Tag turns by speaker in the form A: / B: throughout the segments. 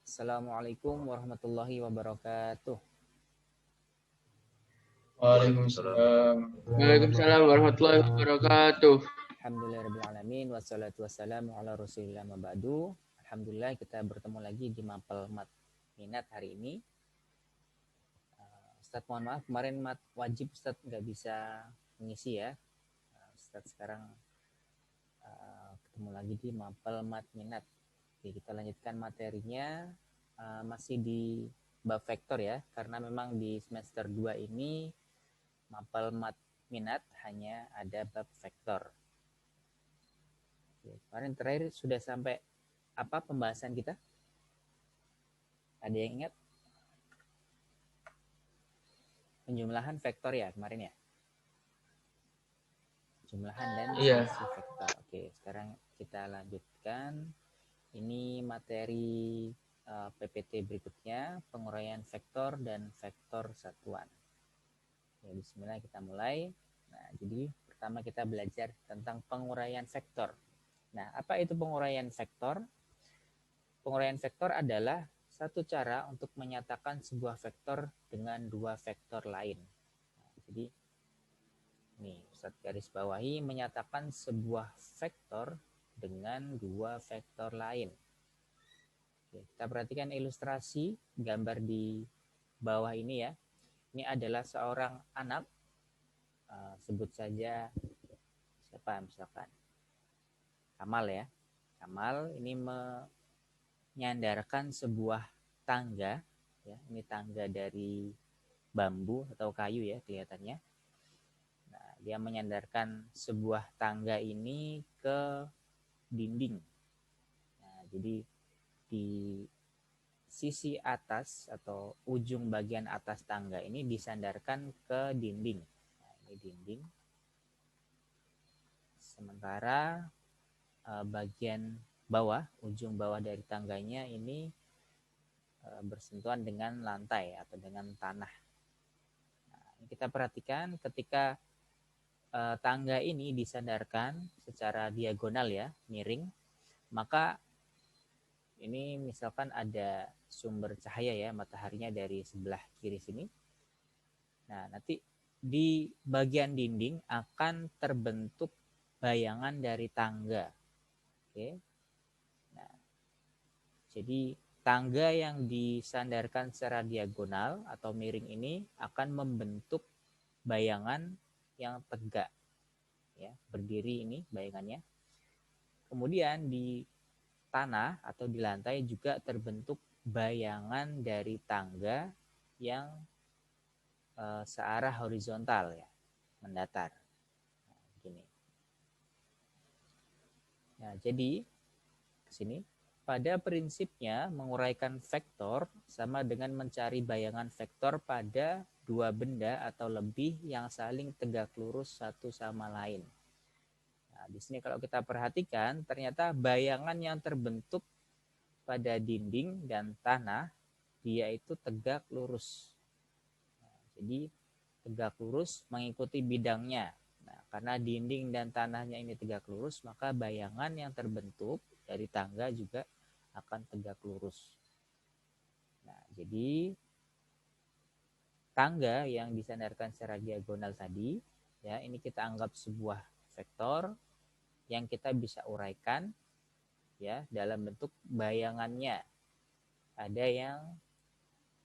A: Assalamualaikum warahmatullahi wabarakatuh.
B: Waalaikumsalam.
C: Waalaikumsalam warahmatullahi wabarakatuh.
A: Alhamdulillahirrahmanirrahim. Wassalatu wassalamu ala rasulillah mabadu. Alhamdulillah kita bertemu lagi di Mapel Mat Minat hari ini. Ustadz mohon maaf kemarin mat wajib Ustadz nggak bisa mengisi ya. Ustadz sekarang ketemu lagi di Mapel Mat Minat. Oke, kita lanjutkan materinya masih di bab vektor ya, karena memang di semester 2 ini Mapel Mat Minat hanya ada bab vektor. Oke, kemarin terakhir sudah sampai apa pembahasan kita? Ada yang ingat? Penjumlahan vektor ya kemarin ya? Jumlahan dan sesi vektor. Oke, sekarang kita lanjutkan. Ini materi PPT berikutnya, penguraian vektor dan vektor satuan. Ya, bismillah kita mulai. Nah, jadi pertama kita belajar tentang penguraian vektor. Nah, apa itu penguraian vektor? Penguraian vektor adalah satu cara untuk menyatakan sebuah vektor dengan dua vektor lain. Nah, jadi nih, Ustaz garis bawahi menyatakan sebuah vektor dengan dua vektor lain. Oke, kita perhatikan ilustrasi gambar di bawah ini ya. Ini adalah seorang anak, sebut saja siapa misalkan Kamal ya. Kamal ini menyandarkan sebuah tangga ya. Ini tangga dari bambu atau kayu ya kelihatannya. Nah, dia menyandarkan sebuah tangga ini ke dinding. Nah, jadi di sisi atas atau ujung bagian atas tangga ini disandarkan ke dinding. Nah, ini dinding. Sementara bagian bawah, ujung bawah dari tangganya ini bersentuhan dengan lantai atau dengan tanah. Nah, kita perhatikan ketika tangga ini disandarkan secara diagonal ya, miring, maka ini misalkan ada sumber cahaya ya, mataharinya dari sebelah kiri sini. Nah, nanti di bagian dinding akan terbentuk bayangan dari tangga. Oke. Nah, jadi tangga yang disandarkan secara diagonal atau miring ini akan membentuk bayangan yang tegak ya, berdiri ini bayangannya. Kemudian di tanah atau di lantai juga terbentuk bayangan dari tangga yang searah horizontal ya, mendatar. Nah, gini. Nah, jadi ke sini pada prinsipnya menguraikan vektor sama dengan mencari bayangan vektor pada dua benda atau lebih yang saling tegak lurus satu sama lain. Nah, di sini kalau kita perhatikan ternyata bayangan yang terbentuk pada dinding dan tanah dia itu tegak lurus. Nah, jadi tegak lurus mengikuti bidangnya. Nah, karena dinding dan tanahnya ini tegak lurus, maka bayangan yang terbentuk dari tangga juga akan tegak lurus. Nah, jadi tangga yang disandarkan secara diagonal tadi, ya ini kita anggap sebuah vektor yang kita bisa uraikan ya dalam bentuk bayangannya. Ada yang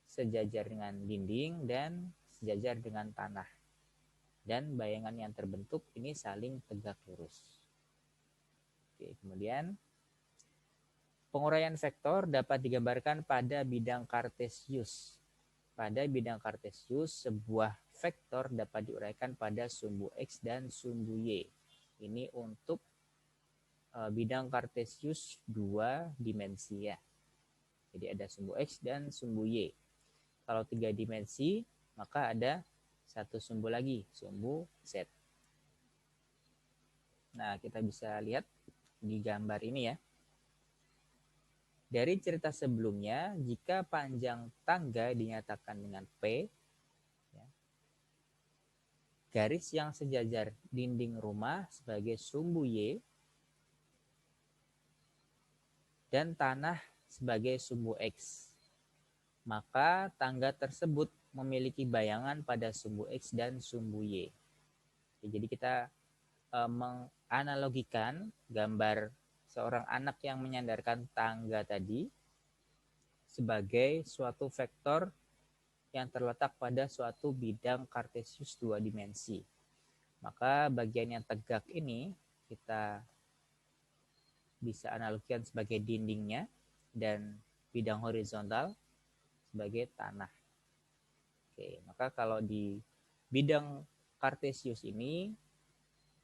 A: sejajar dengan dinding dan sejajar dengan tanah. Dan bayangan yang terbentuk ini saling tegak lurus. Oke, kemudian penguraian vektor dapat digambarkan pada bidang kartesius. Pada bidang kartesius, sebuah vektor dapat diuraikan pada sumbu X dan sumbu Y. Ini untuk bidang kartesius 2 dimensi ya. Jadi ada sumbu X dan sumbu Y. Kalau 3 dimensi, maka ada satu sumbu lagi, sumbu Z. Nah, kita bisa lihat di gambar ini ya. Dari cerita sebelumnya, jika panjang tangga dinyatakan dengan P, ya, garis yang sejajar dinding rumah sebagai sumbu Y, dan tanah sebagai sumbu X. Maka tangga tersebut memiliki bayangan pada sumbu X dan sumbu Y. Jadi kita menganalogikan gambar seorang anak yang menyandarkan tangga tadi sebagai suatu vektor yang terletak pada suatu bidang kartesius 2 dimensi. Maka bagian yang tegak ini kita bisa analogikan sebagai dindingnya dan bidang horizontal sebagai tanah. Oke, maka kalau di bidang kartesius ini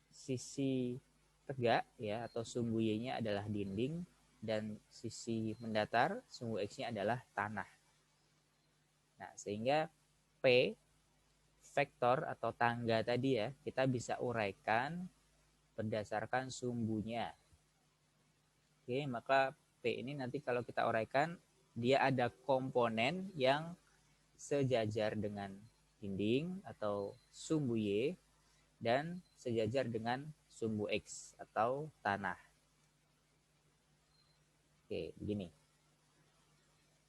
A: sisi tegak ya atau sumbu Y-nya adalah dinding dan sisi mendatar sumbu X-nya adalah tanah. Nah, sehingga P vektor atau tangga tadi ya, kita bisa uraikan berdasarkan sumbunya. Oke, maka P ini nanti kalau kita uraikan dia ada komponen yang sejajar dengan dinding atau sumbu Y dan sejajar dengan sumbu X atau tanah. Oke, begini.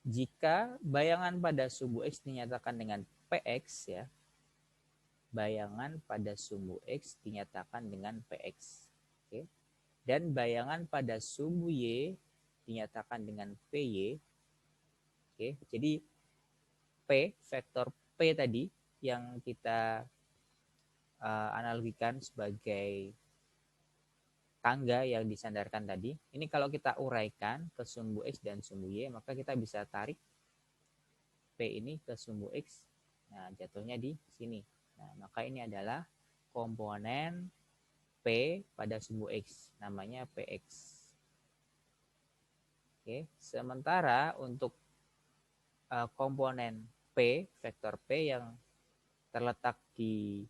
A: Jika bayangan pada sumbu X dinyatakan dengan PX ya, bayangan pada sumbu X dinyatakan dengan PX. Oke. Dan bayangan pada sumbu Y dinyatakan dengan PY. Oke, jadi P, vektor P tadi yang kita analogikan sebagai tangga yang disandarkan tadi. Ini kalau kita uraikan ke sumbu X dan sumbu Y, maka kita bisa tarik P ini ke sumbu X. Nah, jatuhnya di sini. Nah, maka ini adalah komponen P pada sumbu X, namanya PX. Oke, sementara untuk komponen P, vektor P yang terletak di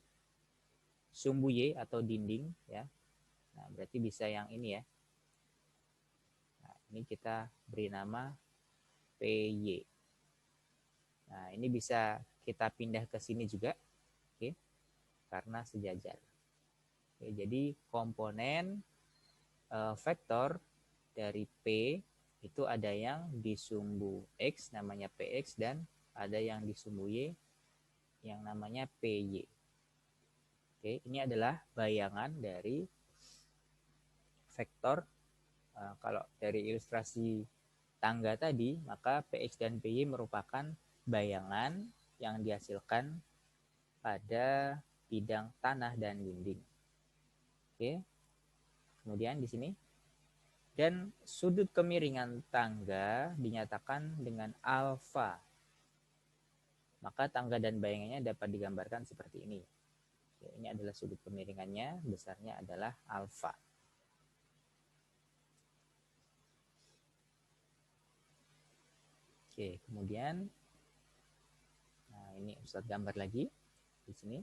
A: sumbu Y atau dinding ya. Nah, berarti bisa yang ini ya. Nah, ini kita beri nama PY. Nah, ini bisa kita pindah ke sini juga. Oke. Karena sejajar. Oke, jadi komponen vektor dari P itu ada yang di sumbu X namanya PX dan ada yang di sumbu Y yang namanya PY. Oke, ini adalah bayangan dari vektor. Kalau dari ilustrasi tangga tadi, maka PX dan PY merupakan bayangan yang dihasilkan pada bidang tanah dan dinding. Oke. Kemudian di sini dan sudut kemiringan tangga dinyatakan dengan alfa. Maka tangga dan bayangannya dapat digambarkan seperti ini. Oke, ini adalah sudut kemiringannya, besarnya adalah alfa. Oke, kemudian nah ini Ustadz gambar lagi di sini.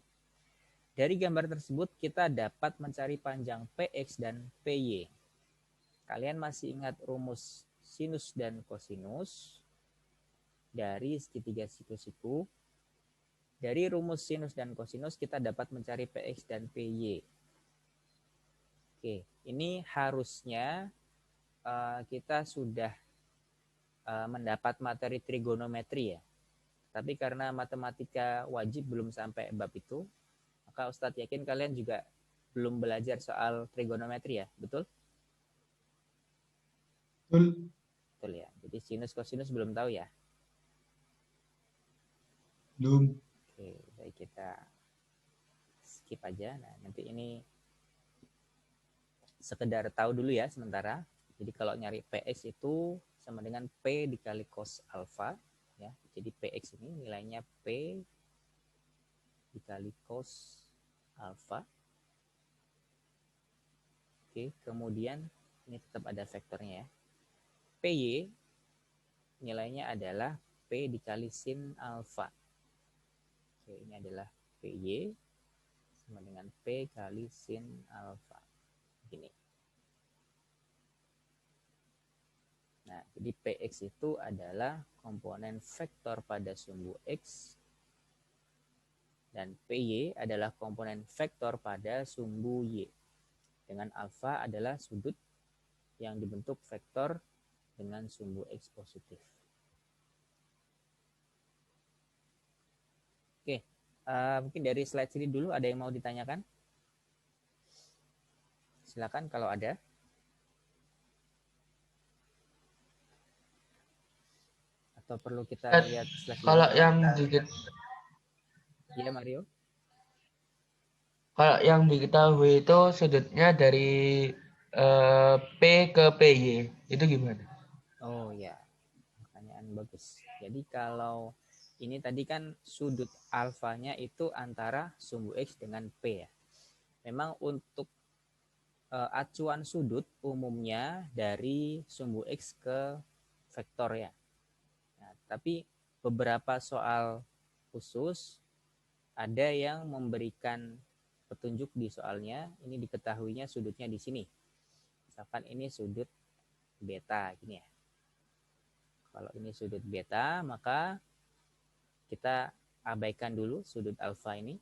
A: Dari gambar tersebut kita dapat mencari panjang PX dan PY. Kalian masih ingat rumus sinus dan kosinus dari segitiga siku-siku? Dari rumus sinus dan kosinus kita dapat mencari PX dan PY. Oke, ini harusnya kita sudah mendapat materi trigonometri ya. Tapi karena matematika wajib belum sampai bab itu, maka Ustadz yakin kalian juga belum belajar soal trigonometri ya, betul?
B: Betul.
A: Betul ya. Jadi sinus kosinus belum tahu ya?
B: Belum.
A: Oke, baik kita skip aja. Nah, nanti ini sekedar tahu dulu ya sementara. Jadi kalau nyari PX itu sama dengan P dikali cos alfa ya. Jadi PX ini nilainya P dikali cos alfa. Oke, kemudian ini tetap ada vektornya ya. PY nilainya adalah P dikali sin alfa. Oke, ini adalah PY sama dengan P kali sin alfa. Gini. Nah, jadi PX itu adalah komponen vektor pada sumbu X dan PY adalah komponen vektor pada sumbu Y. Dengan alfa adalah sudut yang dibentuk vektor dengan sumbu X positif. Oke, mungkin dari slide sini dulu ada yang mau ditanyakan? Silakan kalau ada. Atau perlu kita lihat slide
C: Kalau
A: dulu?
C: yang
A: Iya, Mario.
C: Kalau yang diketahui itu sudutnya dari P ke PY, itu gimana?
A: Oh ya, pertanyaan bagus. Jadi kalau ini tadi kan sudut alfanya itu antara sumbu X dengan P ya. Memang untuk acuan sudut umumnya dari sumbu X ke vektor ya. Nah, tapi beberapa soal khusus ada yang memberikan petunjuk di soalnya, ini diketahuinya sudutnya di sini. Misalkan ini sudut beta gini ya. Kalau ini sudut beta, maka kita abaikan dulu sudut alfa ini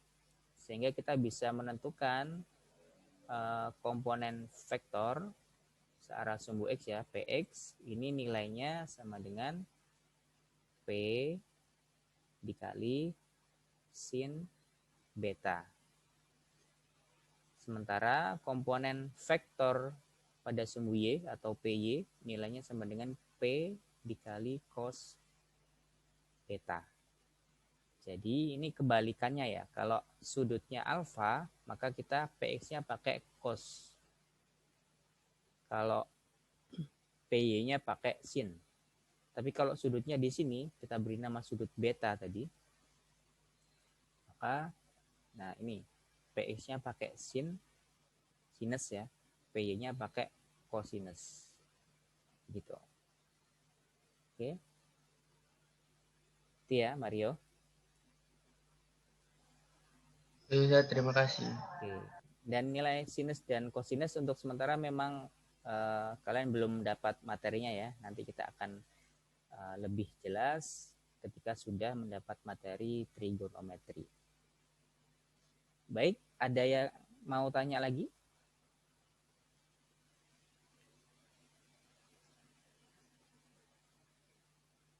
A: sehingga kita bisa menentukan komponen vektor searah sumbu X ya, Px ini nilainya sama dengan P dikali sin beta. Sementara komponen vektor pada sumbu Y atau PY nilainya sama dengan P dikali cos beta. Jadi ini kebalikannya ya. Kalau sudutnya alfa, maka kita Px-nya pakai cos. Kalau PY-nya pakai sin. Tapi kalau sudutnya di sini, kita beri nama sudut beta tadi. Maka, nah ini, Px-nya pakai sin, sinus ya. PY-nya pakai cosinus. Gitu. Oke. Itu ya, Mario.
C: Iya, terima kasih.
A: Oke. Dan nilai sinus dan cosinus untuk sementara memang kalian belum dapat materinya ya. Nanti kita akan lebih jelas ketika sudah mendapat materi trigonometri. Baik, ada yang mau tanya lagi?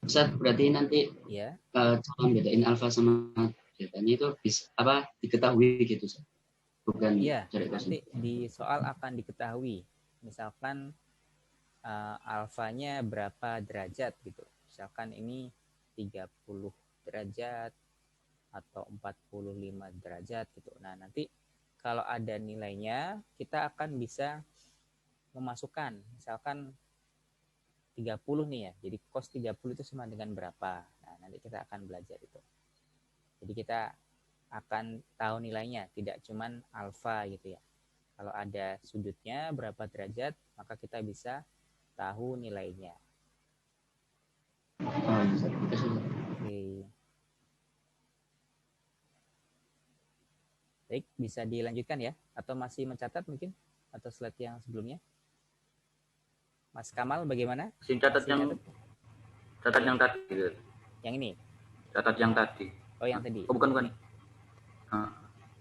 D: Ustaz, berarti nanti
A: Ya.
D: cara bedain alfa sama betanya itu bisa diketahui gitu, Ustaz? Bukan
A: Iya,
D: cari
A: nanti
D: kosin.
A: di soal akan diketahui. Misalkan alfanya berapa derajat gitu. Misalkan ini 30 derajat atau 45 derajat gitu. Nah, nanti kalau ada nilainya, kita akan bisa memasukkan. Misalkan 30 nih ya. Jadi cos 30 itu sama dengan berapa? Nah, nanti kita akan belajar itu. Jadi kita akan tahu nilainya, tidak cuman alfa gitu ya. Kalau ada sudutnya berapa derajat, maka kita bisa tahu nilainya.
D: Oh, Ustaz.
A: Oke. Baik, bisa dilanjutkan ya? Atau masih mencatat mungkin? Atau slide yang sebelumnya? Mas Kamal bagaimana?
E: Catat yang tadi gitu.
A: Yang ini?
E: Catat yang tadi.
A: Oh, yang tadi.
E: Oh, bukan.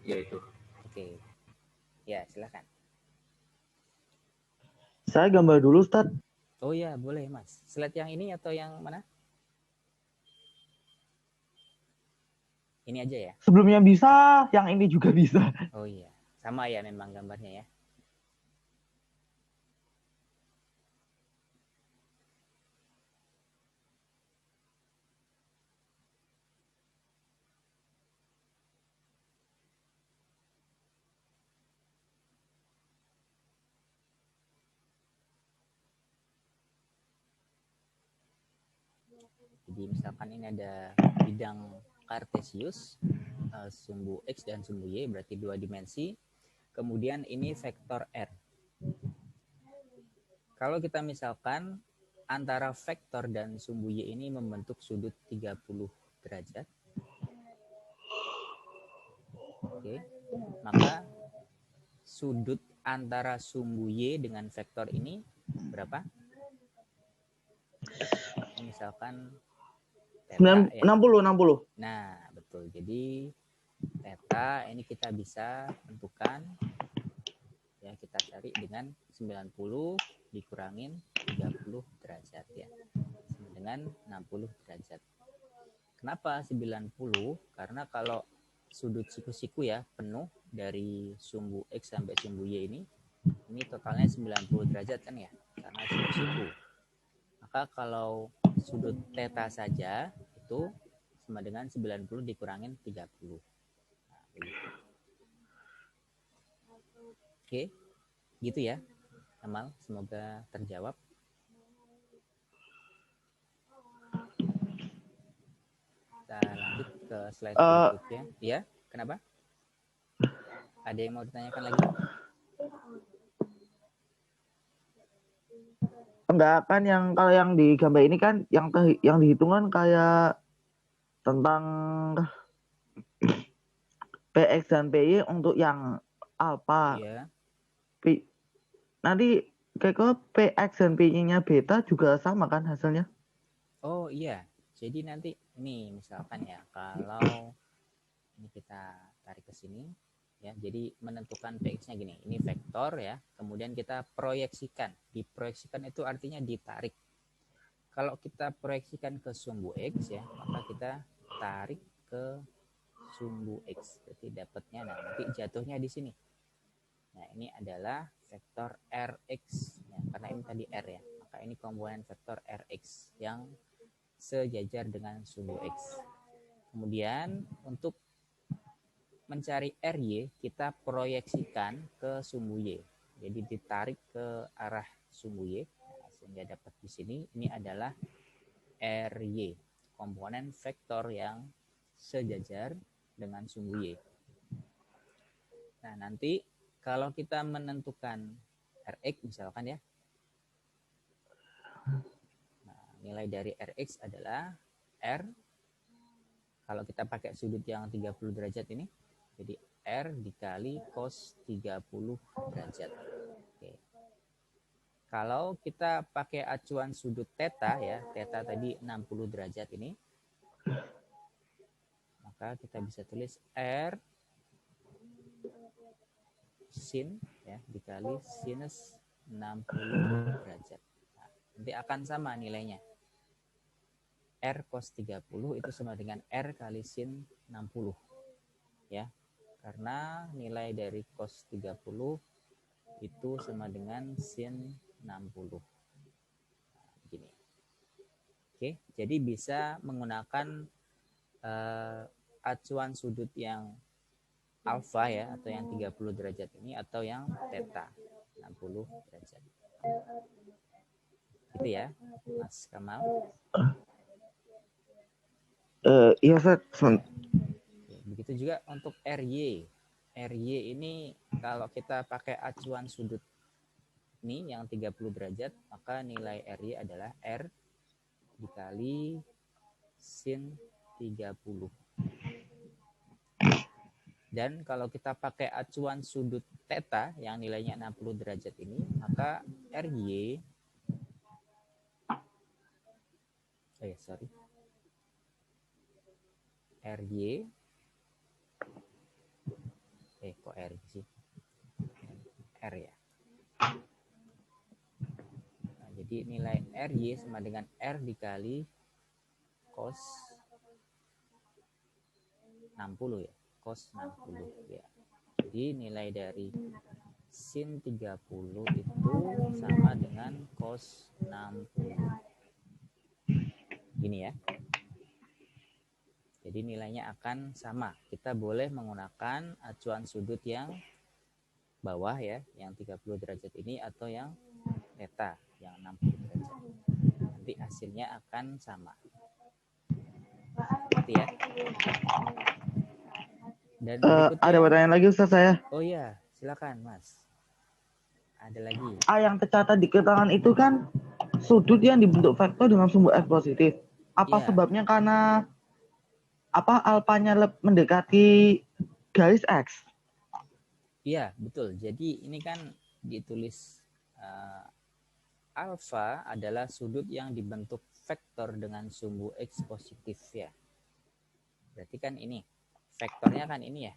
E: Ya itu.
A: Oke. Ya, silakan.
F: Saya gambar dulu, Ustaz.
A: Oh ya, boleh Mas. Slide yang ini atau yang mana? Ini aja ya?
F: Sebelumnya bisa, yang ini juga bisa.
A: Oh iya, sama ya memang gambarnya ya. Jadi misalkan ini ada bidang kartesius, sumbu X dan sumbu Y, berarti dua dimensi. Kemudian ini vektor R. Kalau kita misalkan antara vektor dan sumbu Y ini membentuk sudut 30 derajat. Oke. Maka sudut antara sumbu Y dengan vektor ini berapa? Misalkan theta,
F: 60, 60.
A: Nah, betul. Jadi theta ini kita bisa tentukan ya, kita cari dengan 90 dikurangin 30. derajat ya. Sama dengan 60 derajat. Kenapa 90? Karena kalau sudut siku-siku ya penuh dari sumbu X sampai sumbu Y ini totalnya 90 derajat kan ya, karena siku-siku. Maka kalau sudut theta saja itu sama dengan 90 dikurangin 30. Nah, begitu. Oke, gitu ya, Amal. Semoga terjawab. Kita lanjut ke slide berikutnya. Ya, kenapa? Ada yang mau ditanyakan lagi?
F: Enggak kan, yang kalau yang di gambar ini kan yang dihitung kan kayak tentang PX dan PY untuk yang alpha.
A: Iya.
F: Nanti kayak PX dan PY-nya beta juga sama kan hasilnya?
A: Oh iya. Jadi nanti ini misalkan ya, kalau ini kita tarik ke sini ya. Jadi menentukan PX-nya gini. Ini vektor ya. Kemudian kita proyeksikan. Diproyeksikan itu artinya ditarik. Kalau kita proyeksikan ke sumbu X ya, maka kita tarik ke sumbu X. Berarti dapatnya nanti jatuhnya di sini. Nah, ini adalah vektor Rx ya, karena ini tadi R ya. Maka ini komponen vektor Rx yang sejajar dengan sumbu X. Kemudian untuk mencari RY kita proyeksikan ke sumbu Y. Jadi ditarik ke arah sumbu Y. Nah, sehingga dapat di sini ini adalah RY, komponen vektor yang sejajar dengan sumbu Y. Nah, nanti kalau kita menentukan Rx misalkan ya. Nah, nilai dari Rx adalah R. Kalau kita pakai sudut yang 30 derajat ini, jadi R dikali cos 30 derajat. Oke. Kalau kita pakai acuan sudut theta ya, theta tadi 60 derajat ini, maka kita bisa tulis R sin ya dikali sinus 60 derajat. Nah, nanti akan sama nilainya. R cos 30 itu sama dengan R kali sin 60. Ya. Karena nilai dari cos 30 itu sama dengan sin 60. Nah, begini. Oke, jadi bisa menggunakan acuan sudut yang alfa ya, atau yang 30 derajat ini, atau yang theta 60 derajat. Gitu ya, Mas Kamal.
F: Iya, Ustaz.
A: Begitu juga untuk RY. RY ini kalau kita pakai acuan sudut ini yang 30 derajat, maka nilai RY adalah R dikali sin 30. Dan kalau kita pakai acuan sudut theta yang nilainya 60 derajat ini, maka RY RY kok R sih? R ya. Nah, jadi nilai RY sama dengan R dikali cos 60 ya. Cos 60 ya. Jadi nilai dari sin 30 itu sama dengan cos 60. Gini ya. Jadi nilainya akan sama. Kita boleh menggunakan acuan sudut yang bawah ya, yang 30 derajat ini, atau yang theta yang 60 derajat. Nanti hasilnya akan sama. Gitu ya. Dan
F: ada pertanyaan lagi Ustaz saya.
A: Oh iya, silakan Mas. Ada lagi.
F: Yang tercatat di keterangan itu kan sudut yang dibentuk vektor dengan sumbu F positif. Apa sebabnya? Karena alfanya mendekati garis X?
A: Iya, betul. Jadi ini kan ditulis alfa adalah sudut yang dibentuk vektor dengan sumbu X positif ya. Berarti kan ini vektornya kan ini ya.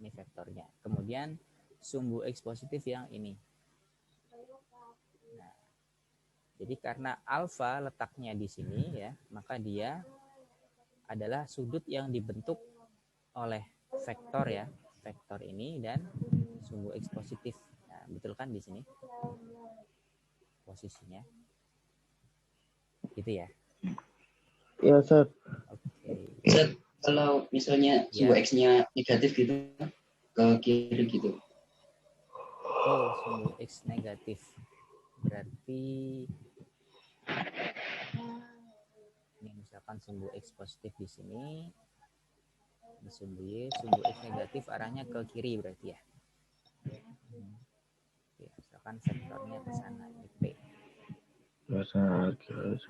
A: Ini vektornya. Kemudian sumbu X positif yang ini. Jadi karena alfa letaknya di sini ya, maka dia adalah sudut yang dibentuk oleh vektor ya, vektor ini dan sumbu X positif. Nah, betul kan di sini posisinya? Gitu ya.
F: Ya, Sir.
A: Oke.
D: Set, kalau misalnya sumbu
A: Ya.
D: X-nya negatif gitu ke kiri gitu.
A: Oh, sumbu X negatif. Berarti ini misalkan sumbu X positif di sini, di sumbu Y, sumbu X negatif arahnya ke kiri berarti ya. Oke, misalkan vektornya ke sana, ini P.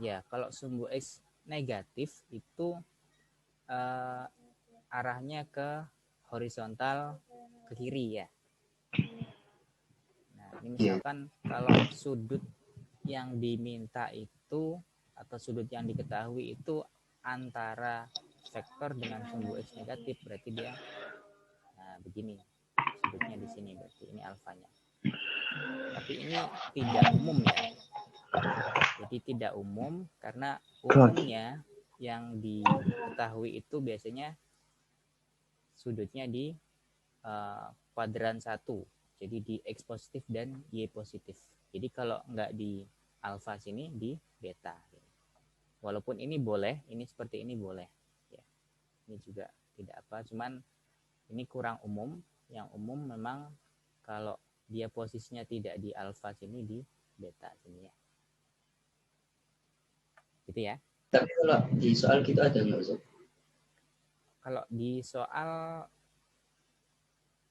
A: Ya, kalau sumbu X negatif itu arahnya ke horizontal ke kiri ya. Nah, ini misalkan kalau sudut yang diminta itu atau sudut yang diketahui itu antara vektor dengan sumbu X negatif, berarti dia nah begini sudutnya di sini, berarti ini alfanya. Tapi ini tidak umum ya. Jadi tidak umum karena umumnya yang diketahui itu biasanya sudutnya di kuadran 1. Jadi di X positif dan Y positif. Jadi kalau nggak di alfa sini, di beta. Walaupun ini boleh, ini seperti ini boleh. Ya. Ini juga tidak apa, cuman ini kurang umum. Yang umum memang kalau dia posisinya tidak di alfa sini, di beta sini ya. Gitu ya.
D: Tapi kalau di soal gitu ada nggak, Ustaz?
A: Kalau di soal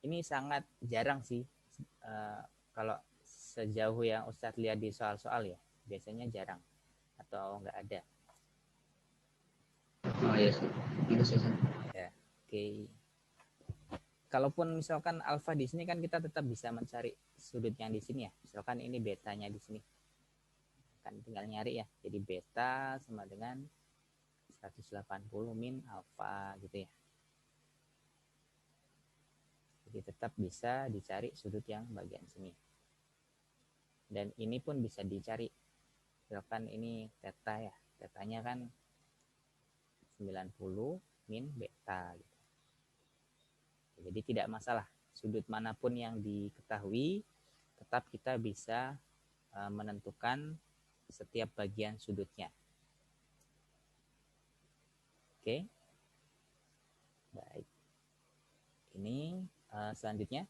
A: ini sangat jarang sih. Kalau sejauh yang Ustadz lihat di soal-soal ya, biasanya jarang atau nggak ada.
D: Oh iya, Ustaz. Itu Ustaz.
A: Ya, oke. Kalaupun misalkan alfa di sini kan kita tetap bisa mencari sudut yang di sini ya. Misalkan ini betanya di sini. Kan tinggal nyari ya. Jadi beta sama dengan 180 min alfa gitu ya. Jadi tetap bisa dicari sudut yang bagian sini. Dan ini pun bisa dicari. Misalkan ini theta ya. Tetanya kan 90 min beta gitu. Jadi tidak masalah. Sudut manapun yang diketahui, tetap kita bisa menentukan setiap bagian sudutnya. Oke. Baik. Ini selanjutnya.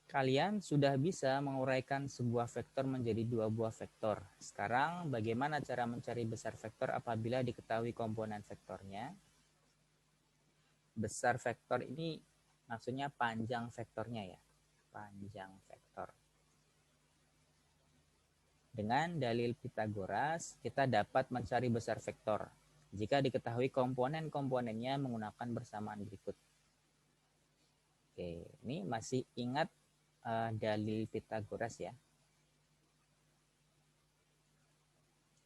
A: Kalian sudah bisa menguraikan sebuah vektor menjadi dua buah vektor. Sekarang bagaimana cara mencari besar vektor apabila diketahui komponen vektornya? Besar vektor ini maksudnya panjang vektornya ya. Panjang vektor. Dengan dalil Pitagoras, kita dapat mencari besar vektor jika diketahui komponen-komponennya menggunakan bersamaan berikut. Oke, ini masih ingat dalil Pitagoras ya.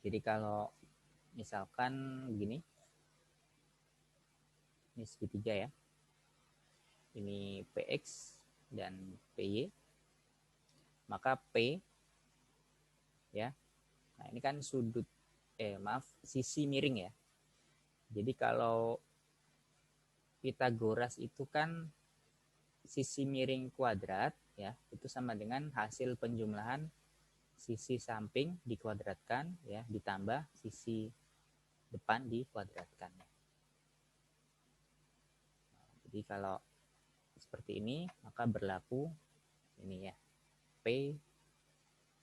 A: Jadi kalau misalkan begini, ini segitiga ya. Ini PX dan PY. Maka P ya. Nah, ini kan sudut sisi miring ya. Jadi kalau Pitagoras itu kan sisi miring kuadrat ya, itu sama dengan hasil penjumlahan sisi samping dikuadratkan ya ditambah sisi depan dikuadratkan. Jadi kalau seperti ini maka berlaku ini ya, P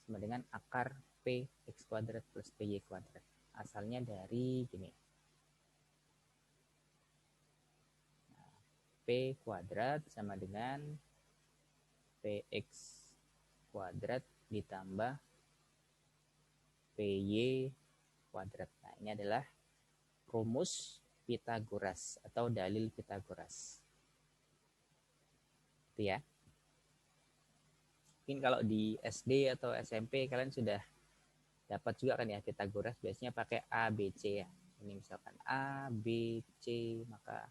A: sama dengan akar P X kuadrat plus PY kuadrat. Asalnya dari gini. Nah, P kuadrat sama dengan PX kuadrat ditambah PY kuadrat. Nah, ini adalah rumus Pitagoras atau dalil Pitagoras. Itu ya. Mungkin kalau di SD atau SMP kalian sudah dapat juga kan ya Pitagoras, biasanya pakai A, B, C ya. Ini misalkan A, B, C, maka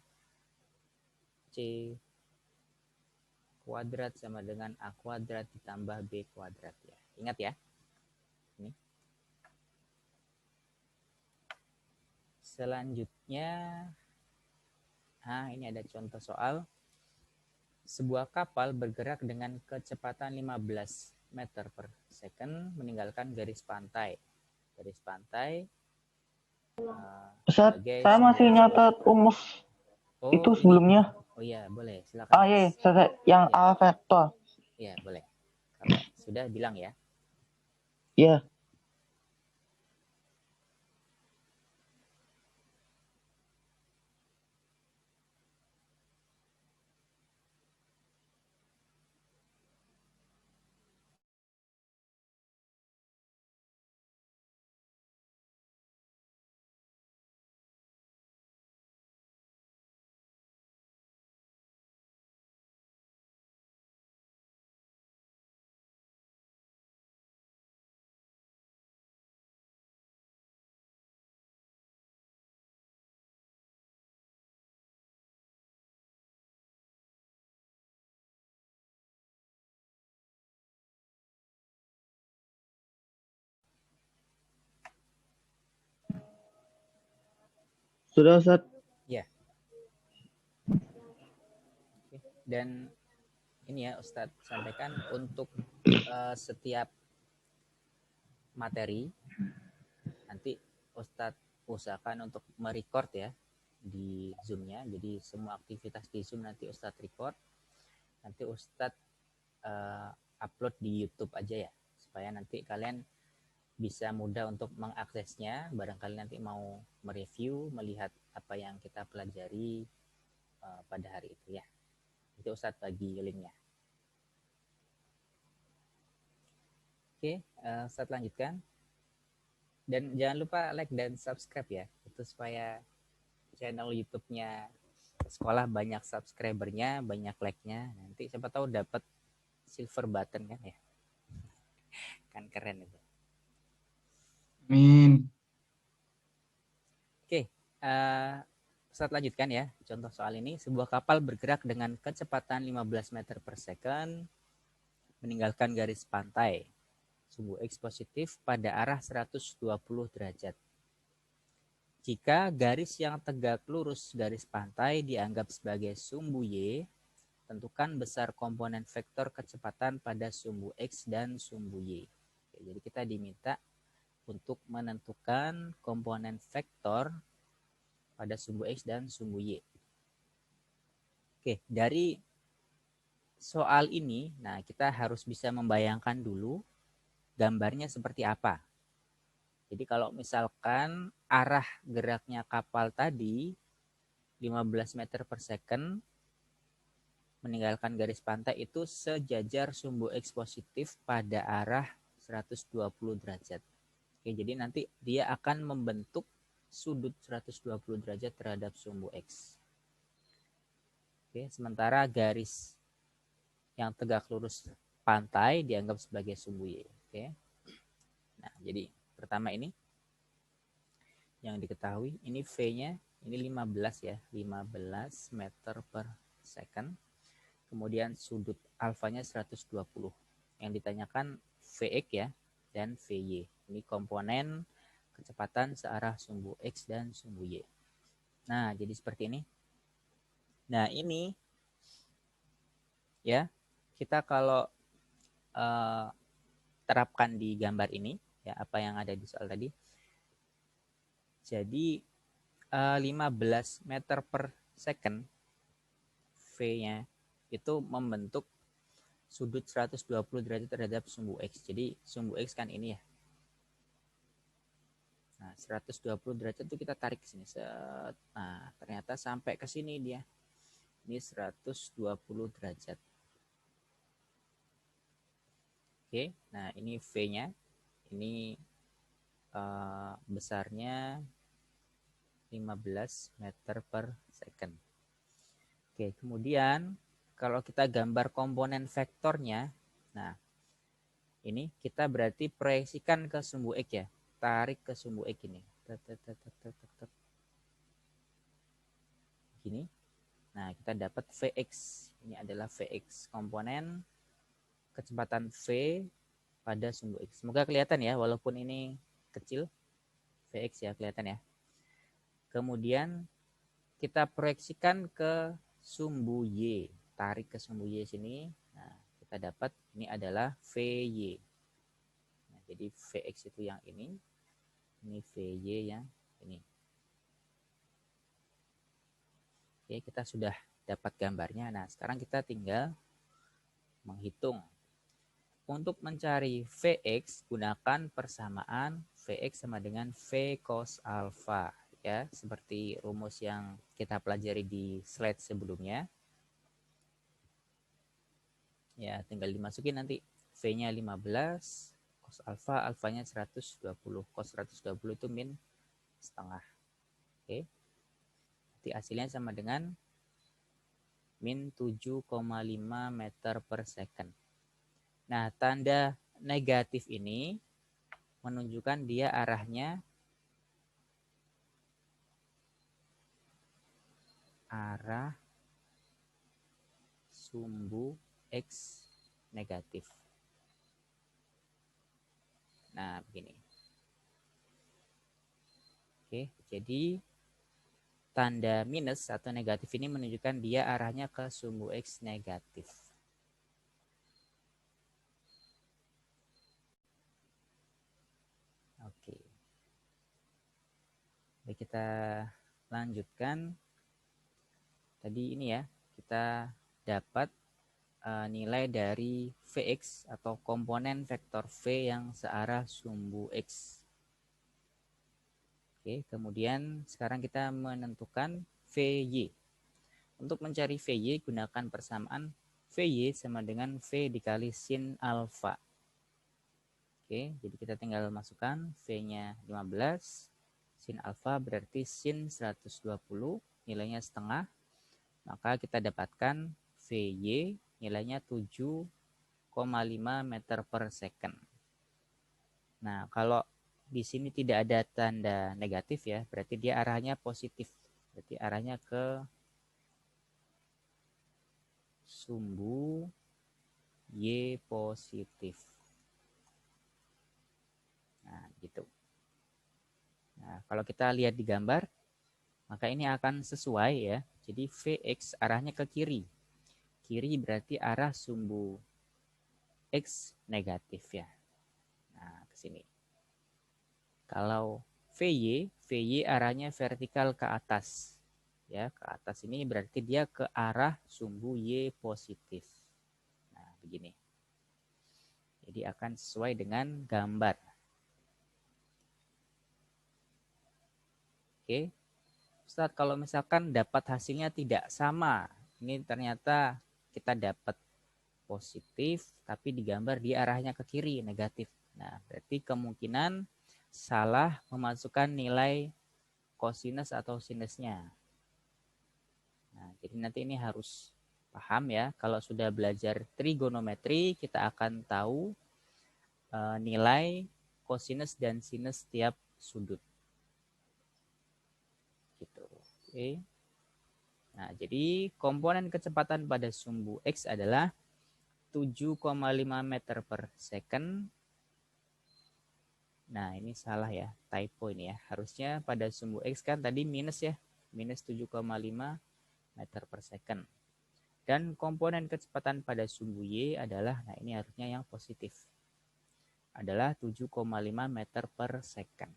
A: C kuadrat sama dengan A kuadrat ditambah B kuadrat ya. Ingat ya. Ini. Selanjutnya, ini ada contoh soal. Sebuah kapal bergerak dengan kecepatan 15 meter per second meninggalkan garis pantai. Garis pantai
F: Ustaz,
A: sebagai
F: saya masih
A: sumbu
F: nyatat rumus itu sebelumnya.
A: Oh iya, boleh. Silakan.
F: Iya, yang A vektor.
A: Iya, boleh. Kalau sudah bilang ya.
F: Iya. Sudah, Ustaz?
A: Ya. Dan ini ya Ustadz sampaikan untuk setiap materi nanti Ustadz usahakan untuk merecord ya di Zoom-nya. Jadi semua aktivitas di Zoom nanti Ustadz record. Nanti Ustadz upload di YouTube aja ya. Supaya nanti kalian bisa mudah untuk mengaksesnya. Barangkali nanti mau mereview, melihat apa yang kita pelajari pada hari itu ya. Itu Ustadz bagi linknya. Oke, Ustadz lanjutkan. Dan jangan lupa like dan subscribe ya. Itu supaya channel YouTube-nya sekolah banyak subscribernya, banyak like-nya. Nanti siapa tahu dapat silver button kan ya. Kan keren itu.
B: Amin.
A: Oke, Ustadz lanjutkan ya. Contoh soal ini, sebuah kapal bergerak dengan kecepatan 15 meter per second meninggalkan garis pantai. Sumbu X positif pada arah 120 derajat. Jika garis yang tegak lurus garis pantai dianggap sebagai sumbu Y, tentukan besar komponen vektor kecepatan pada sumbu X dan sumbu Y. Oke, jadi kita diminta untuk menentukan komponen vektor pada sumbu X dan sumbu Y. Oke, dari soal ini, nah kita harus bisa membayangkan dulu gambarnya seperti apa. Jadi kalau misalkan arah geraknya kapal tadi 15 meter per second meninggalkan garis pantai itu sejajar sumbu X positif pada arah 120 derajat. Oke, jadi nanti dia akan membentuk sudut 120 derajat terhadap sumbu X. Oke, sementara garis yang tegak lurus pantai dianggap sebagai sumbu Y. Oke. Nah, jadi pertama ini yang diketahui, ini V-nya ini 15 ya, 15 meter per second. Kemudian sudut alfanya 120. Yang ditanyakan Vx ya dan Vy. Ini komponen kecepatan searah sumbu X dan sumbu Y. Nah, jadi seperti ini. Nah, ini ya, kita kalau terapkan di gambar ini ya, apa yang ada di soal tadi. Jadi 15 meter per second V-nya itu membentuk sudut 120 derajat terhadap sumbu X. Jadi sumbu X kan ini ya. Nah, 120 derajat itu kita tarik ke sini. Nah, ternyata sampai ke sini dia. Ini 120 derajat. Oke, nah ini V-nya. Ini besarnya 15 meter per second. Oke, kemudian kalau kita gambar komponen vektornya, nah ini kita berarti proyeksikan ke sumbu X ya. Tarik ke sumbu X ini. Gini. Nah, kita dapat Vx. Ini adalah Vx, komponen kecepatan V pada sumbu X. Semoga kelihatan ya, walaupun ini kecil. Vx ya, kelihatan ya. Kemudian kita proyeksikan ke sumbu Y. Tarik ke sumbu Y sini. Nah, kita dapat ini adalah VY. Nah, jadi Vx itu yang ini VY yang ini. Oke, kita sudah dapat gambarnya. Nah, sekarang kita tinggal menghitung. Untuk mencari Vx, gunakan persamaan Vx sama dengan V cos alfa. Ya, seperti rumus yang kita pelajari di slide sebelumnya. Ya, tinggal dimasukin nanti. V-nya 15, cos alfa, alfanya 120. Cos 120 itu min setengah. Oke. Nanti hasilnya sama dengan min 7,5 meter per second. Nah, tanda negatif ini menunjukkan dia arahnya arah sumbu X negatif. Nah, begini. Oke, jadi tanda minus atau negatif ini menunjukkan dia arahnya ke sumbu X negatif. Oke. Baik, kita lanjutkan. Tadi ini ya, kita dapat nilai dari Vx atau komponen vektor V yang searah sumbu X. Oke, kemudian sekarang kita menentukan Vy. Untuk mencari Vy, gunakan persamaan Vy sama dengan V dikali sin alfa. Oke, jadi kita tinggal masukkan V-nya 15, sin alfa berarti sin 120, nilainya setengah. Maka kita dapatkan Vy nilainya 7,5 meter per second. Nah, kalau di sini tidak ada tanda negatif ya, berarti dia arahnya positif. Berarti arahnya ke sumbu Y positif. Nah, gitu. Nah, kalau kita lihat di gambar, maka ini akan sesuai ya. Jadi Vx arahnya ke kiri. Kiri berarti arah sumbu X negatif ya. Nah, ke sini. Kalau Vy arahnya vertikal ke atas. Ya, ke atas ini berarti dia ke arah sumbu Y positif. Nah, begini. Jadi akan sesuai dengan gambar. Oke. Ustadz, kalau misalkan dapat hasilnya tidak sama. Ini ternyata kita dapat positif, tapi digambar di arahnya ke kiri, negatif. Nah, berarti kemungkinan salah memasukkan nilai kosinus atau sinusnya. Nah, jadi nanti ini harus paham ya. Kalau sudah belajar trigonometri, kita akan tahu nilai kosinus dan sinus setiap sudut. Gitu. Oke. Nah, jadi komponen kecepatan pada sumbu X adalah 7,5 meter per second. Nah, ini salah ya, typo ini ya. Harusnya pada sumbu X kan tadi minus ya, minus 7,5 meter per second. Dan komponen kecepatan pada sumbu Y adalah, nah ini harusnya yang positif, adalah 7,5 meter per second.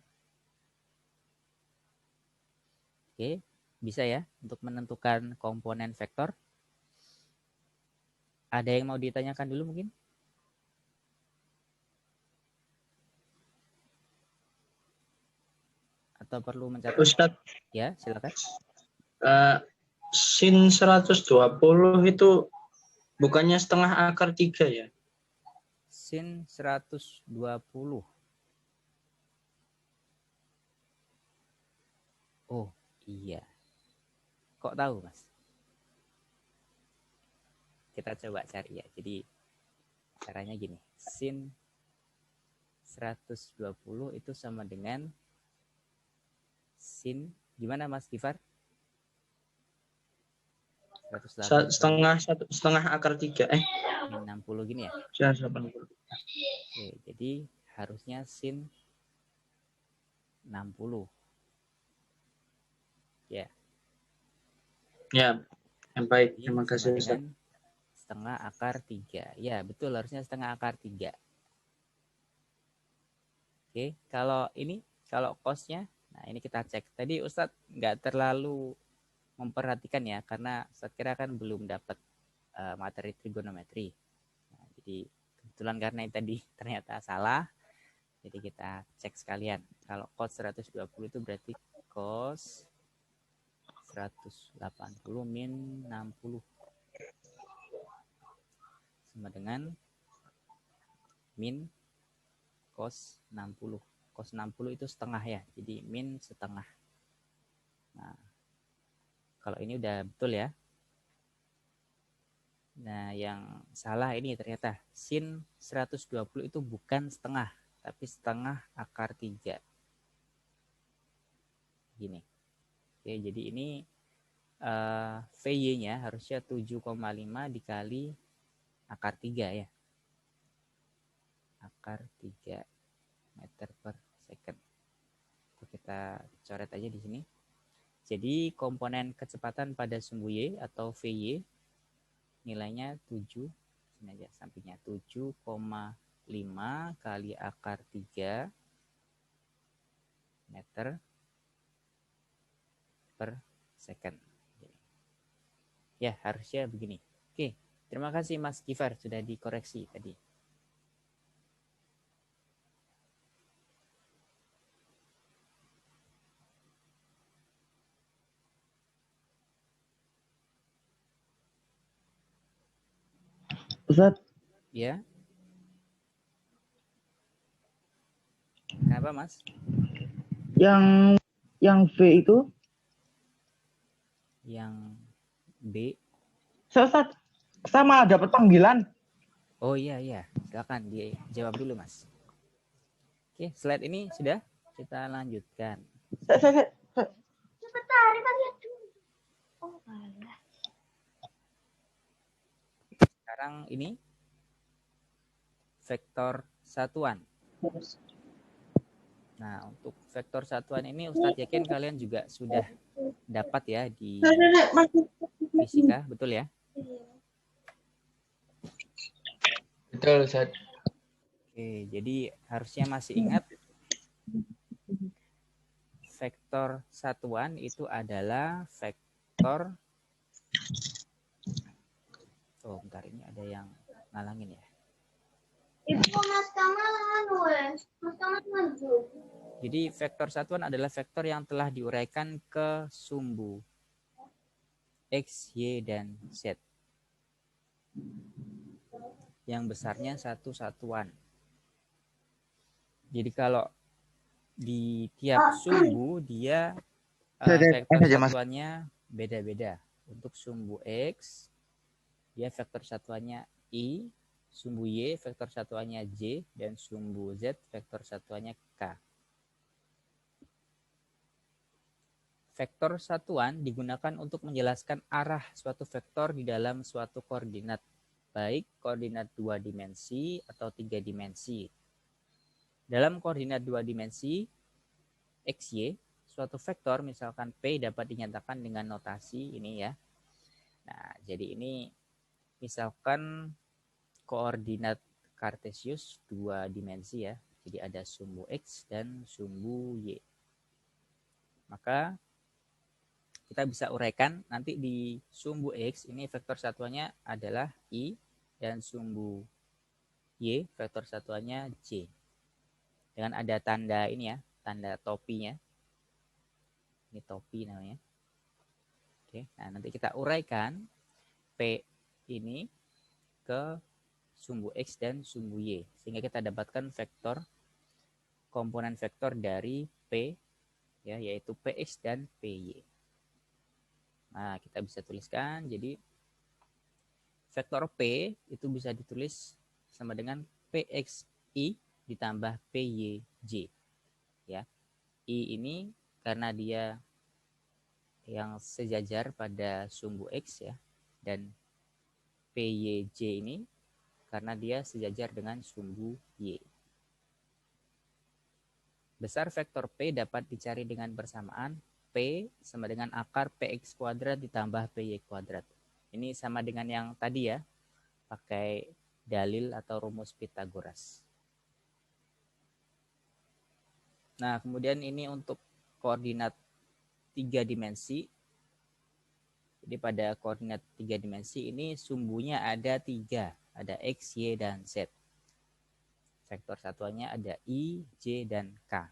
A: Oke. Bisa ya untuk menentukan komponen vektor. Ada yang mau ditanyakan dulu mungkin? Atau perlu mencatat?
B: Ustadz,
A: Ya, silakan.
B: sin 120 itu bukannya setengah akar 3 ya?
A: Sin 120. Oh, iya. Kok tahu, Mas? Kita coba cari ya. Jadi caranya gini. Sin 120 itu sama dengan sin, gimana Mas Gifar? 180.
B: Setengah akar 3.
A: Min 60 gini ya?
B: 80.
A: Oke, jadi harusnya sin 60. Ya.
B: Ya, yang baik.
A: Jadi
B: Terima
A: sama
B: kasih Ustaz.
A: dengan setengah akar 3. Ya, betul, harusnya setengah akar 3. Oke, kalau ini, kalau cos-nya, nah ini kita cek. Tadi Ustadz nggak terlalu memperhatikan ya, karena Ustadz kira kan belum dapat materi trigonometri. Nah, jadi kebetulan karena ini tadi ternyata salah, jadi kita cek sekalian. Kalau cos 120 itu berarti cos 180 min 60 sama dengan min cos 60. Cos 60 itu setengah ya, jadi min setengah. Nah, kalau ini udah betul ya. Nah, yang salah ini ternyata sin 120 itu bukan setengah, tapi setengah akar 3. Gini. Oke, jadi ini VY-nya harusnya 7,5 dikali akar 3 ya. Akar 3 meter per second. Kita coret aja di sini. Jadi komponen kecepatan pada sumbu Y atau VY nilainya 7, sini aja sampingnya 7,5 kali akar 3 meter per second. Ya, harusnya begini. Oke, terima kasih Mas Kifar sudah dikoreksi tadi.
F: Ustaz,
A: Ya. Kenapa, Mas?
F: yang V itu,
A: Yang B.
F: Ustaz, saya malah dapat panggilan.
A: Oh iya, silakan dijawab dulu, Mas. Oke, slide ini sudah kita lanjutkan.
F: Saya.
A: Sekarang ini vektor satuan. Nah, untuk vektor satuan ini Ustadz yakin kalian juga sudah dapat ya di fisika, betul ya?
C: Betul, Ustaz.
A: Oke, jadi harusnya masih ingat vektor satuan itu adalah vektor. Oh, bentar, ini ada yang ngalangin ya. Jadi vektor satuan adalah vektor yang telah diuraikan ke sumbu X, Y, dan Z. Yang besarnya satu satuan. Jadi kalau di tiap sumbu dia vektor satuannya beda-beda. Untuk sumbu X, dia vektor satuannya I, sumbu Y vektor satuannya J, dan sumbu Z vektor satuannya K. Vektor satuan digunakan untuk menjelaskan arah suatu vektor di dalam suatu koordinat, baik koordinat 2 dimensi atau 3 dimensi. Dalam koordinat 2 dimensi, X, Y, suatu vektor misalkan P dapat dinyatakan dengan notasi ini ya. Nah, jadi ini misalkan koordinat Kartesius 2 dimensi ya. Jadi ada sumbu X dan sumbu Y. Maka kita bisa uraikan nanti di sumbu X ini vektor satuannya adalah I dan sumbu Y vektor satuannya J. Dengan ada tanda ini ya, tanda topinya. Ini topi namanya. Oke, nah nanti kita uraikan P ini ke sumbu X dan sumbu Y. Sehingga kita dapatkan vektor, komponen vektor dari P, ya, yaitu PX dan PY. Nah, kita bisa tuliskan, jadi vektor P itu bisa ditulis sama dengan PXI ditambah PYJ. Ya. I ini karena dia yang sejajar pada sumbu X ya, dan PYJ ini karena dia sejajar dengan sumbu Y. Besar vektor P dapat dicari dengan bersamaan P sama dengan akar PX kuadrat ditambah PY kuadrat. Ini sama dengan yang tadi ya, pakai dalil atau rumus Pythagoras. Nah, kemudian ini untuk koordinat 3 dimensi. Jadi pada koordinat 3 dimensi ini sumbunya ada 3, ada X, Y, dan Z. Vektor satuannya ada I, J, dan K.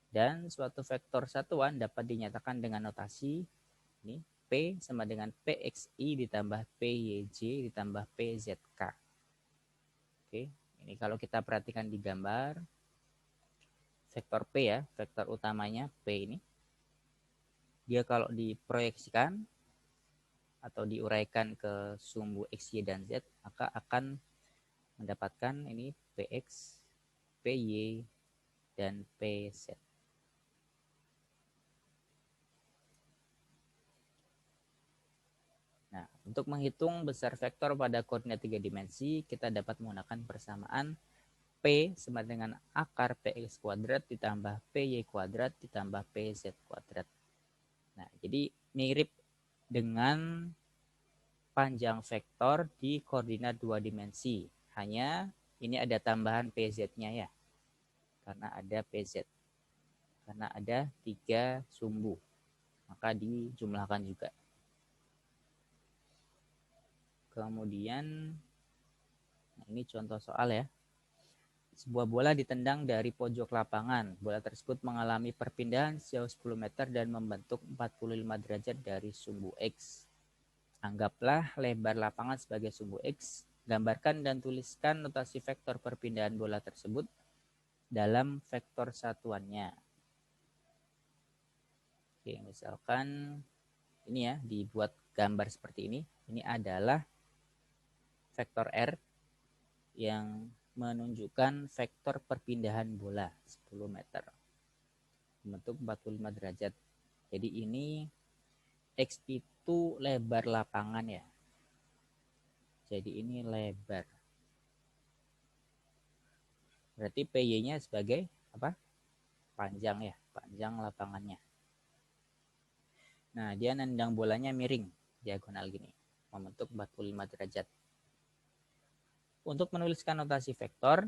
A: Dan suatu vektor satuan dapat dinyatakan dengan notasi ini P sama dengan PXI ditambah PYJ ditambah PZK. Oke, ini kalau kita perhatikan di gambar vektor P ya, vektor utamanya P ini. Dia kalau diproyeksikan atau diuraikan ke sumbu X, Y, dan Z, maka akan mendapatkan ini PX, PY, dan PZ. Nah, untuk menghitung besar vektor pada koordinat 3 dimensi, kita dapat menggunakan persamaan P sama dengan akar PX kuadrat ditambah PY kuadrat ditambah PZ kuadrat. Nah, jadi mirip dengan panjang vektor di koordinat 2 dimensi. Hanya ini ada tambahan PZ-nya ya. Karena ada PZ. Karena ada 3 sumbu. Maka dijumlahkan juga. Kemudian, nah ini contoh soal ya. Sebuah bola ditendang dari pojok lapangan. Bola tersebut mengalami perpindahan sejauh 10 meter dan membentuk 45 derajat dari sumbu X. Anggaplah lebar lapangan sebagai sumbu X. Gambarkan dan tuliskan notasi vektor perpindahan bola tersebut dalam vektor satuannya. Oke, misalkan ini ya, dibuat gambar seperti ini. Ini adalah vektor R yang menunjukkan vektor perpindahan bola 10 meter membentuk 45 derajat. Jadi ini X itu lebar lapangan ya. Jadi ini lebar. Berarti PY-nya sebagai apa? Panjang ya, panjang lapangannya. Nah, dia nendang bolanya miring, diagonal gini, membentuk 45 derajat. Untuk menuliskan notasi vektor,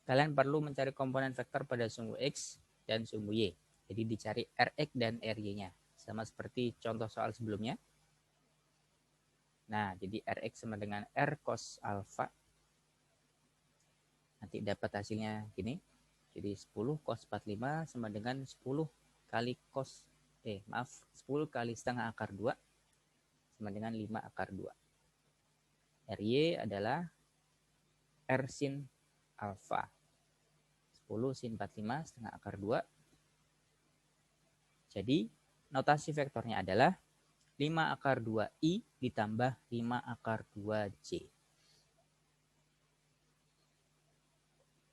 A: kalian perlu mencari komponen vektor pada sumbu X dan sumbu Y. Jadi dicari Rx dan Ry-nya. Sama seperti contoh soal sebelumnya. Nah, jadi Rx sama dengan R cos alpha. Nanti dapat hasilnya gini. Jadi 10 cos 45 sama dengan 10 kali 10 kali setengah akar 2 sama dengan 5 akar 2. Ry adalah R sin alpha. 10 sin 45 setengah akar 2. Jadi notasi vektornya adalah 5 akar 2i ditambah 5 akar 2j.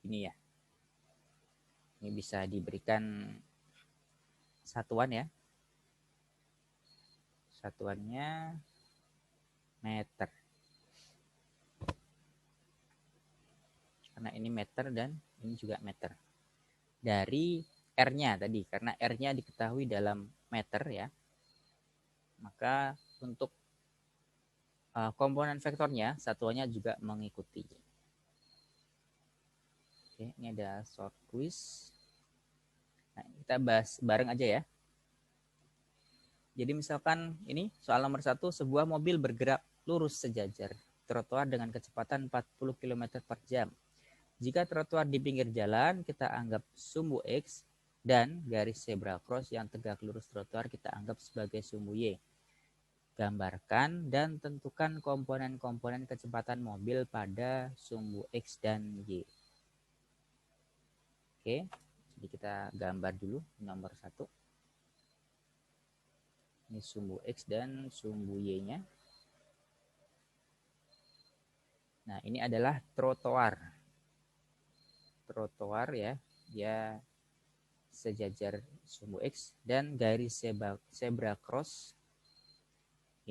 A: Ini ya. Ini bisa diberikan satuan ya. Satuannya meter. Karena ini meter dan ini juga meter. Dari R-nya tadi, karena R-nya diketahui dalam meter ya. Maka untuk komponen vektornya, satuannya juga mengikuti. Oke, ini ada short quiz. Nah, kita bahas bareng aja ya. Jadi misalkan ini soal nomor 1, sebuah mobil bergerak lurus sejajar trotoar dengan kecepatan 40 km per jam. Jika trotoar di pinggir jalan kita anggap sumbu X dan garis zebra cross yang tegak lurus trotoar kita anggap sebagai sumbu Y. Gambarkan dan tentukan komponen-komponen kecepatan mobil pada sumbu X dan Y. Oke, jadi kita gambar dulu nomor 1. Ini sumbu X dan sumbu Y-nya. Nah, ini adalah trotoar. Trotoar ya, dia sejajar sumbu X dan garis zebra cross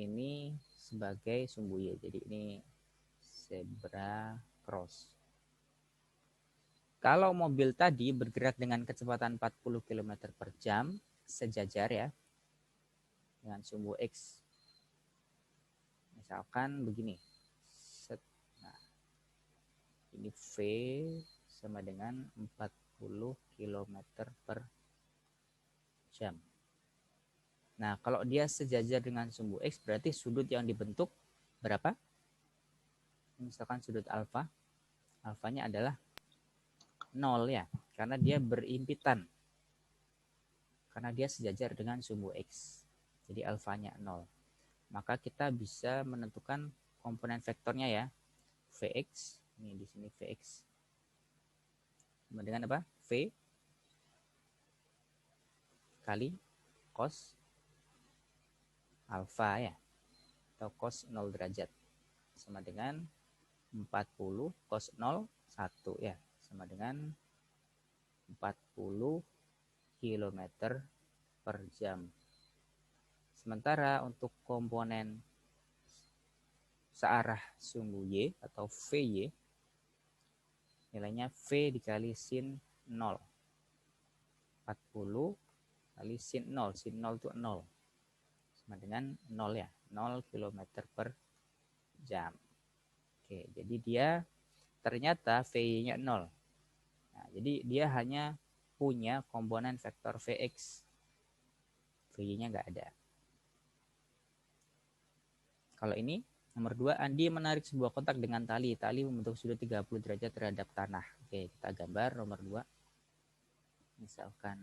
A: ini sebagai sumbu Y. Jadi ini zebra cross. Kalau mobil tadi bergerak dengan kecepatan 40 km per jam, sejajar ya dengan sumbu X. Misalkan begini. Nah, ini V sama dengan 40 km per jam. Nah, kalau dia sejajar dengan sumbu X, berarti sudut yang dibentuk berapa? Misalkan sudut alfa. Alfanya adalah 0 ya, karena dia berimpitan. Karena dia sejajar dengan sumbu X. Jadi alfanya 0. Maka kita bisa menentukan komponen vektornya ya. Vx, ini di sini Vx. Sama dengan apa? V kali cos alfa ya, atau cos 0 derajat, sama dengan 40 cos 0 1 ya, sama dengan 40 km per jam. Sementara untuk komponen searah sumbu Y atau Vy, nilainya V dikali sin 0. 40 kali sin 0. Sin 0 itu 0. Sama dengan 0 ya. 0 km per jam. Oke, jadi dia ternyata Vy-nya 0. Nah, jadi dia hanya punya komponen vektor Vx. Vy-nya nggak ada. Kalau ini nomor 2, Andi menarik sebuah kotak dengan tali. Tali membentuk sudut 30 derajat terhadap tanah. Oke, kita gambar nomor 2. Misalkan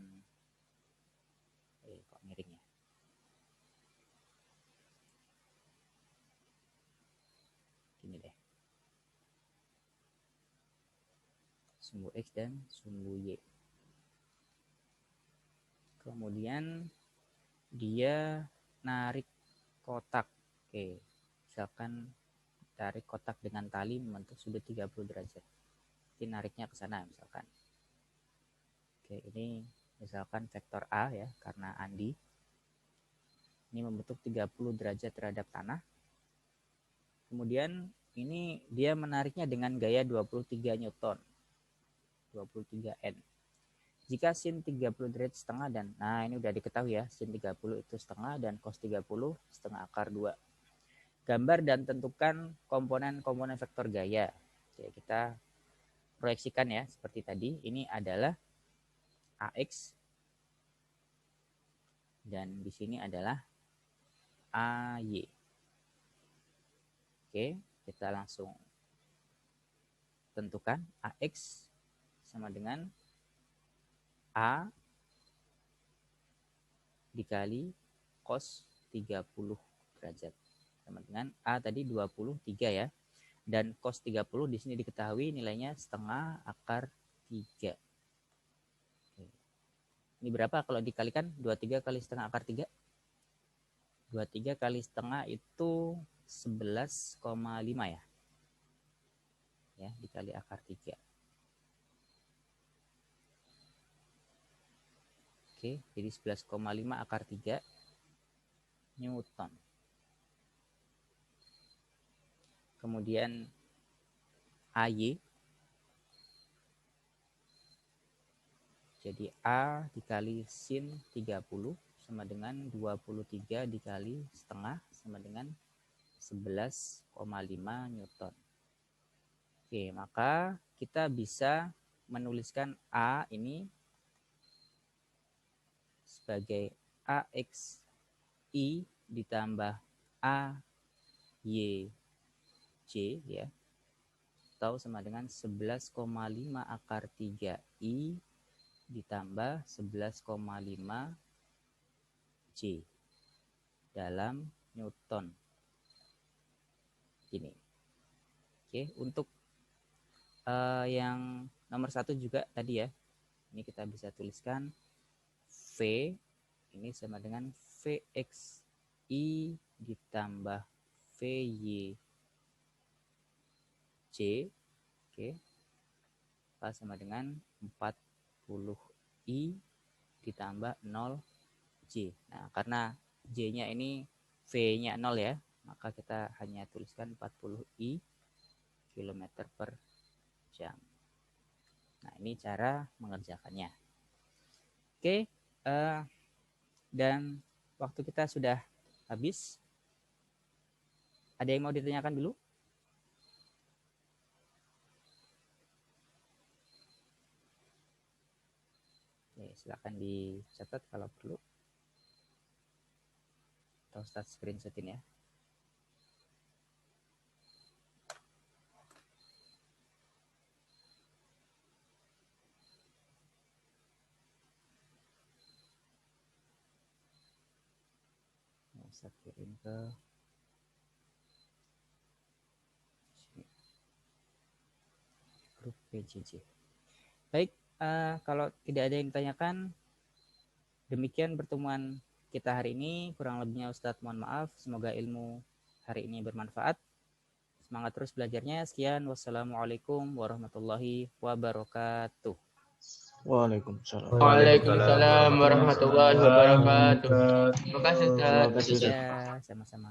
A: kok miring ya. Gini deh. Sumbu X dan sumbu Y. Kemudian dia narik kotak. Oke, misalkan tarik kotak dengan tali membentuk sudut 30 derajat. Jadi nariknya ke sana misalkan. Oke, ini misalkan vektor A ya, karena Andi. Ini membentuk 30 derajat terhadap tanah. Kemudian ini dia menariknya dengan gaya 23 Newton. 23 N. Jika sin 30 derajat setengah dan, nah ini udah diketahui ya, sin 30 itu setengah dan cos 30 setengah akar 2. Gambar dan tentukan komponen-komponen vektor gaya. Oke, kita proyeksikan ya, seperti tadi. Ini adalah AX dan di sini adalah AY. Oke, kita langsung tentukan AX sama dengan A dikali cos 30 derajat. Sama dengan A tadi 23 ya. Dan cos 30 di sini diketahui nilainya setengah akar 3. Oke. Ini berapa kalau dikalikan? 23 kali setengah akar 3? 23 kali setengah itu 11,5 ya. Ya, dikali akar 3. Oke, jadi 11,5 akar 3 Newton. Kemudian AY. Jadi A dikali sin 30 sama dengan 23 dikali setengah sama dengan 11,5 Newton. Oke, maka kita bisa menuliskan A ini sebagai AXI ditambah AYJ ya, atau sama dengan 11,5 akar 3I ditambah 11,5 J dalam Newton. Gini. Oke, untuk yang nomor 1 juga tadi ya. Ini kita bisa tuliskan V ini sama dengan VXI ditambah VYJ. Oke. Sama dengan 40I ditambah 0J. Nah, karena J-nya ini V-nya 0 ya, maka kita hanya tuliskan 40I km per jam. Nah, ini cara mengerjakannya. Oke, Dan waktu kita sudah habis. Ada yang mau ditanyakan dulu? Oke, silakan dicatat kalau perlu. Atau start screenshotin ya. Saya kirim ke sini. Grup PJJ. Baik, kalau tidak ada yang ditanyakan, demikian pertemuan kita hari ini. Kurang lebihnya Ustadz mohon maaf. Semoga ilmu hari ini bermanfaat. Semangat terus belajarnya. Sekian. Wassalamualaikum warahmatullahi wabarakatuh.
F: Waalaikumsalam.
C: Waalaikumsalam warahmatullahi wabarakatuh. Terima kasih Ustaz.
D: Terima kasih, Ustaz.
A: Ya, sama-sama.